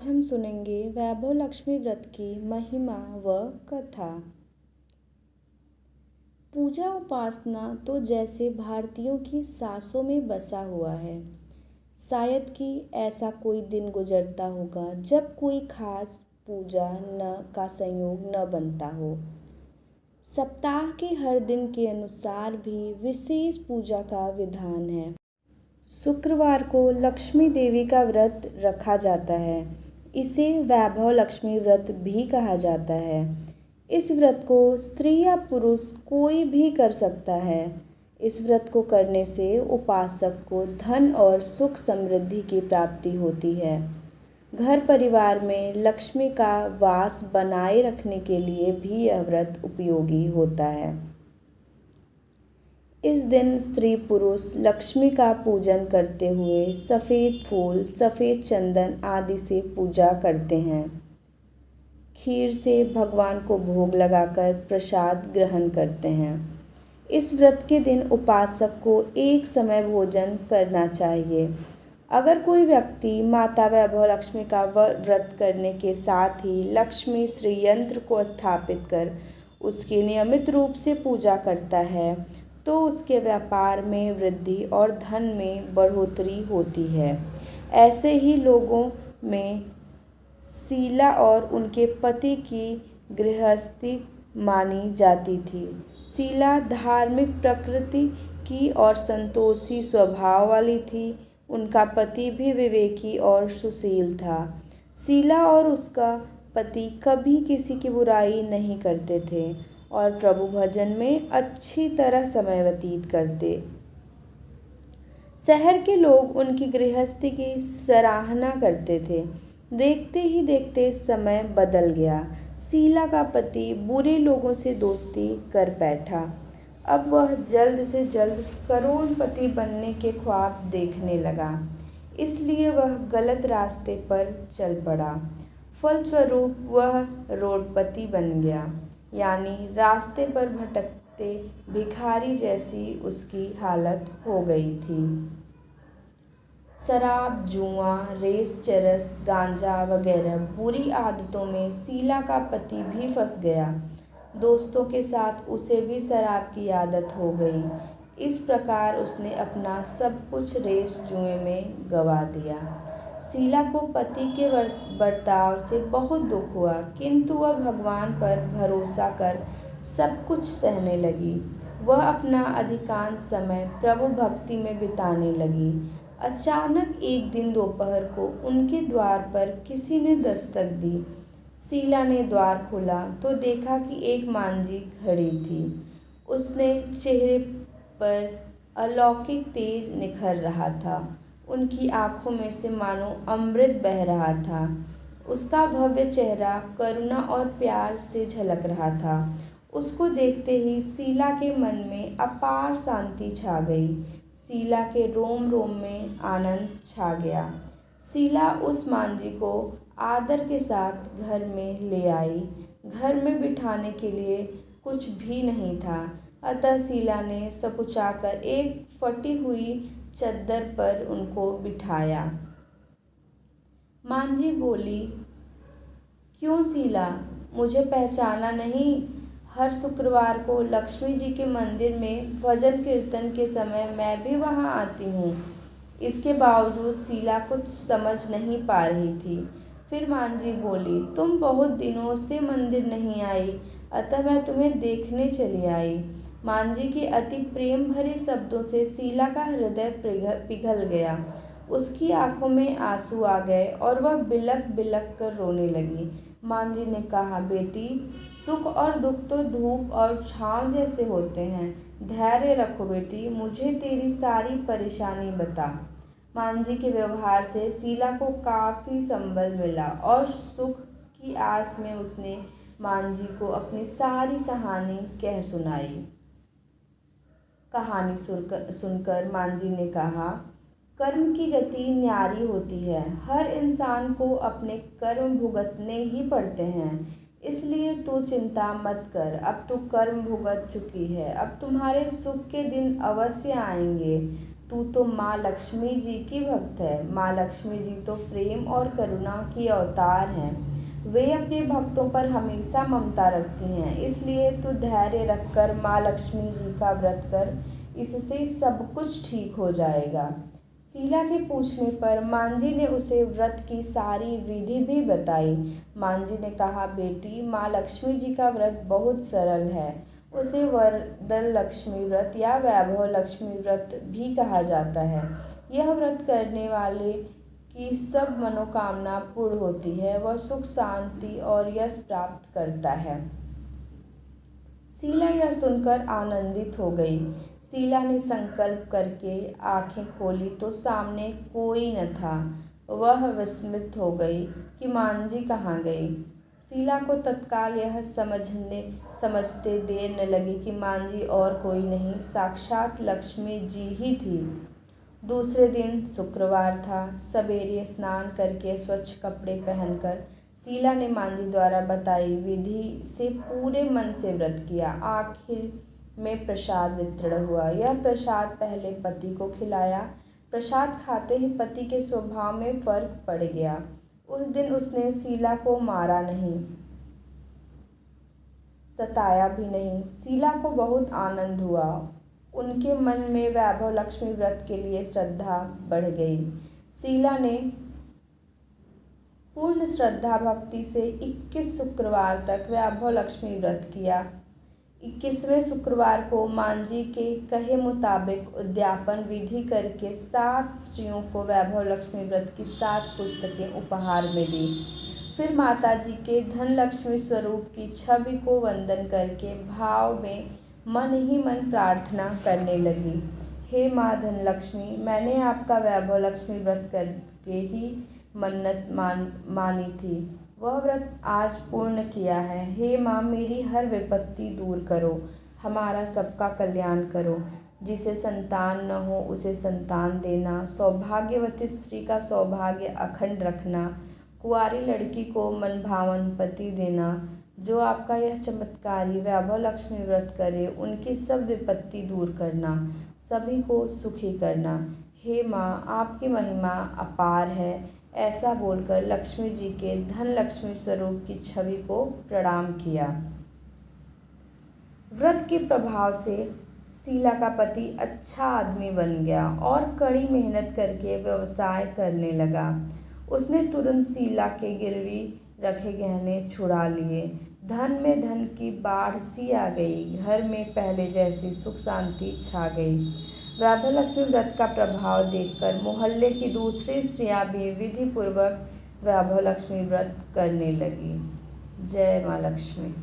आज हम सुनेंगे वैभव लक्ष्मी व्रत की महिमा व कथा। पूजा उपासना तो जैसे भारतीयों की सांसों में बसा हुआ है। शायद कि ऐसा कोई दिन गुजरता होगा जब कोई खास पूजा न का संयोग न बनता हो। सप्ताह के हर दिन के अनुसार भी विशेष पूजा का विधान है। शुक्रवार को लक्ष्मी देवी का व्रत रखा जाता है। इसे वैभव लक्ष्मी व्रत भी कहा जाता है। इस व्रत को स्त्री या पुरुष कोई भी कर सकता है। इस व्रत को करने से उपासक को धन और सुख समृद्धि की प्राप्ति होती है। घर परिवार में लक्ष्मी का वास बनाए रखने के लिए भी यह व्रत उपयोगी होता है। इस दिन स्त्री पुरुष लक्ष्मी का पूजन करते हुए सफ़ेद फूल, सफ़ेद चंदन आदि से पूजा करते हैं। खीर से भगवान को भोग लगाकर प्रसाद ग्रहण करते हैं। इस व्रत के दिन उपासक को एक समय भोजन करना चाहिए। अगर कोई व्यक्ति माता वैभव लक्ष्मी का व्रत करने के साथ ही लक्ष्मी श्री यंत्र को स्थापित कर उसकी नियमित रूप से पूजा करता है तो उसके व्यापार में वृद्धि और धन में बढ़ोतरी होती है। ऐसे ही लोगों में शीला और उनके पति की गृहस्थी मानी जाती थी। शीला धार्मिक प्रकृति की और संतोषी स्वभाव वाली थी। उनका पति भी विवेकी और सुशील था। शीला और उसका पति कभी किसी की बुराई नहीं करते थे और प्रभु भजन में अच्छी तरह समय व्यतीत करते। शहर के लोग उनकी गृहस्थी की सराहना करते थे। देखते ही देखते समय बदल गया। शीला का पति बुरे लोगों से दोस्ती कर बैठा। अब वह जल्द से जल्द करोड़पति बनने के ख्वाब देखने लगा, इसलिए वह गलत रास्ते पर चल पड़ा। फलस्वरूप वह रोडपति बन गया, यानी रास्ते पर भटकते भिखारी जैसी उसकी हालत हो गई थी। शराब, जुआ, रेस, चरस, गांजा वगैरह बुरी आदतों में शीला का पति भी फंस गया। दोस्तों के साथ उसे भी शराब की आदत हो गई। इस प्रकार उसने अपना सब कुछ रेस जुए में गंवा दिया। शीला को पति के बर्ताव से बहुत दुख हुआ, किंतु वह भगवान पर भरोसा कर सब कुछ सहने लगी। वह अपना अधिकांश समय प्रभु भक्ति में बिताने लगी। अचानक एक दिन दोपहर को उनके द्वार पर किसी ने दस्तक दी। शीला ने द्वार खोला तो देखा कि एक मांझी खड़ी थी। उसने चेहरे पर अलौकिक तेज निखर रहा था। उनकी आंखों में से मानो अमृत बह रहा था। उसका भव्य चेहरा करुणा और प्यार से झलक रहा था। उसको देखते ही शीला के मन में अपार शांति छा गई। शीला के रोम रोम में आनंद छा गया। शीला उस मांझी को आदर के साथ घर में ले आई। घर में बिठाने के लिए कुछ भी नहीं था, अतः शीला ने सकुचाकर एक फटी हुई चद्दर पर उनको बिठाया। मांझी बोली, क्यों शीला, मुझे पहचाना नहीं? हर शुक्रवार को लक्ष्मी जी के मंदिर में भजन कीर्तन के समय मैं भी वहाँ आती हूँ। इसके बावजूद शीला कुछ समझ नहीं पा रही थी। फिर मांझी बोली, तुम बहुत दिनों से मंदिर नहीं आई, अतः मैं तुम्हें देखने चली आई। मांझी के अति प्रेम भरे शब्दों से शीला का हृदय पिघल गया। उसकी आंखों में आंसू आ गए और वह बिलख बिलख कर रोने लगी। मांझी ने कहा, बेटी, सुख और दुख तो धूप और छांव जैसे होते हैं। धैर्य रखो बेटी, मुझे तेरी सारी परेशानी बता। मांझी के व्यवहार से शीला को काफ़ी संबल मिला और सुख की आस में उसने मांझी को अपनी सारी कहानी कह सुनाई। कहानी सुनकर मांझी ने कहा, कर्म की गति न्यारी होती है। हर इंसान को अपने कर्म भुगतने ही पड़ते हैं, इसलिए तू चिंता मत कर। अब तू कर्म भुगत चुकी है, अब तुम्हारे सुख के दिन अवश्य आएंगे। तू तो माँ लक्ष्मी जी की भक्त है। माँ लक्ष्मी जी तो प्रेम और करुणा की अवतार हैं। वे अपने भक्तों पर हमेशा ममता रखती हैं। इसलिए तू धैर्य रखकर माँ लक्ष्मी जी का व्रत कर, इससे सब कुछ ठीक हो जाएगा। शीला के पूछने पर मांझी ने उसे व्रत की सारी विधि भी बताई। मांझी ने कहा, बेटी, माँ लक्ष्मी जी का व्रत बहुत सरल है। उसे वरदल लक्ष्मी व्रत या वैभव लक्ष्मी व्रत भी कहा जाता है। यह व्रत करने वाले की सब मनोकामना पूर्ण होती है। वह सुख, शांति और यश प्राप्त करता है। शीला यह सुनकर आनंदित हो गई। शीला ने संकल्प करके आंखें खोली तो सामने कोई न था। वह विस्मित हो गई कि मांझी कहाँ गई। शीला को तत्काल यह समझते देर न लगी कि मांझी और कोई नहीं, साक्षात लक्ष्मी जी ही थी। दूसरे दिन शुक्रवार था। सवेरे स्नान करके स्वच्छ कपड़े पहनकर शीला ने मांझी द्वारा बताई विधि से पूरे मन से व्रत किया। आखिर में प्रसाद वितरण हुआ। यह प्रसाद पहले पति को खिलाया। प्रसाद खाते ही पति के स्वभाव में फर्क पड़ गया। उस दिन उसने शीला को मारा नहीं, सताया भी नहीं। शीला को बहुत आनंद हुआ। उनके मन में वैभव लक्ष्मी व्रत के लिए श्रद्धा बढ़ गई। शीला ने पूर्ण श्रद्धा भक्ति से 21 शुक्रवार तक वैभव लक्ष्मी व्रत किया। 21वें शुक्रवार को मांझी के कहे मुताबिक उद्यापन विधि करके 7 स्त्रियों को वैभव लक्ष्मी व्रत की 7 पुस्तकें उपहार में दी। फिर माता जी के धन लक्ष्मी स्वरूप की छवि को वंदन करके भाव में मन ही मन प्रार्थना करने लगी। हे माँ धन लक्ष्मी, मैंने आपका वैभव लक्ष्मी व्रत करके ही मन्नत मानी थी। वह व्रत आज पूर्ण किया है। हे माँ, मेरी हर विपत्ति दूर करो, हमारा सबका कल्याण करो। जिसे संतान न हो उसे संतान देना, सौभाग्यवती स्त्री का सौभाग्य अखंड रखना, कुंवारी लड़की को मनभावन पति देना। जो आपका यह चमत्कारी वैभव लक्ष्मी व्रत करे उनकी सब विपत्ति दूर करना, सभी को सुखी करना। हे माँ, आपकी महिमा अपार है। ऐसा बोलकर लक्ष्मी जी के धन लक्ष्मी स्वरूप की छवि को प्रणाम किया। व्रत के प्रभाव से शीला का पति अच्छा आदमी बन गया और कड़ी मेहनत करके व्यवसाय करने लगा। उसने तुरंत शीला के गिरवी रखे गहने छुड़ा लिए। धन में धन की बाढ़ सी आ गई। घर में पहले जैसी सुख शांति छा गई। वैभव लक्ष्मी व्रत का प्रभाव देखकर मोहल्ले की दूसरी स्त्रियां भी विधि पूर्वक वैभव लक्ष्मी व्रत करने लगी। जय माँ लक्ष्मी।